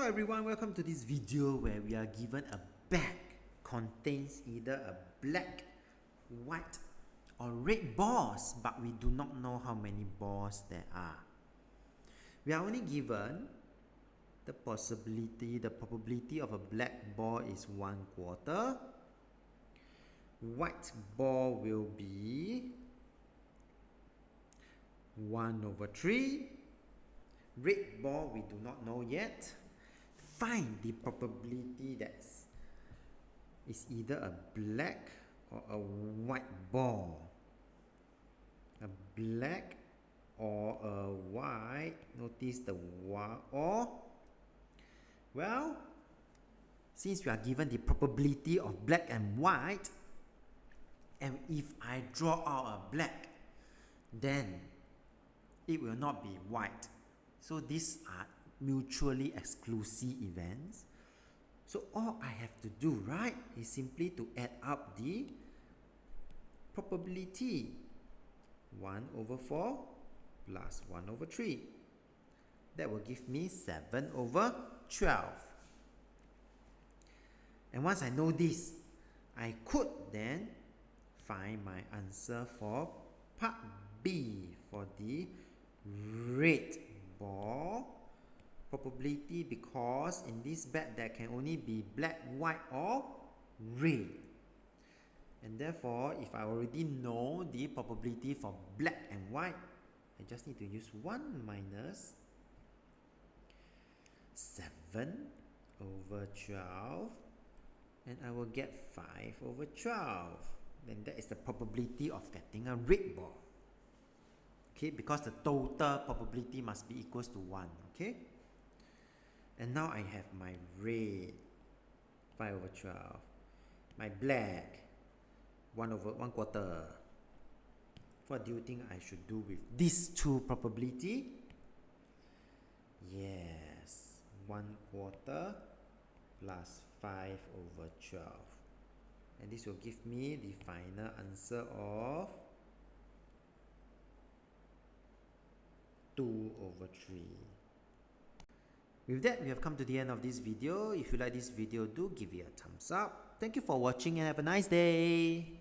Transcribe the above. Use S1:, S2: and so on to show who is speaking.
S1: everyone, welcome to this video where we are given a bag contains either a black, white or red balls, but we do not know how many balls there are. We are only given the probability of a black ball is 1/4. White ball will be 1/3. Red ball we do not know yet. Find the probability that is either a black or a white ball. A black or a white. Notice the y or. Well, since we are given the probability of black and white, and if I draw out a black, then it will not be white. So these are mutually exclusive events. So all I have to do, right, is simply to add up the probability. 1/4 plus 1/3. That will give me 7/12. And once I know this, I could then find my answer for part B, for the red ball probability, because in this bag there can only be black, white or red. And therefore, if I already know the probability for black and white, I just need to use 1 minus 7/12, and I will get 5/12. Then that is the probability of getting a red ball. Okay, because the total probability must be equals to 1. Okay, and now I have my red, 5/12, my black, 1/4. What do you think I should do with these two probability? Yes, 1/4 plus 5/12, and this will give me the final answer of 2/3. With that, we have come to the end of this video. If you like this video, do give it a thumbs up. Thank you for watching and have a nice day.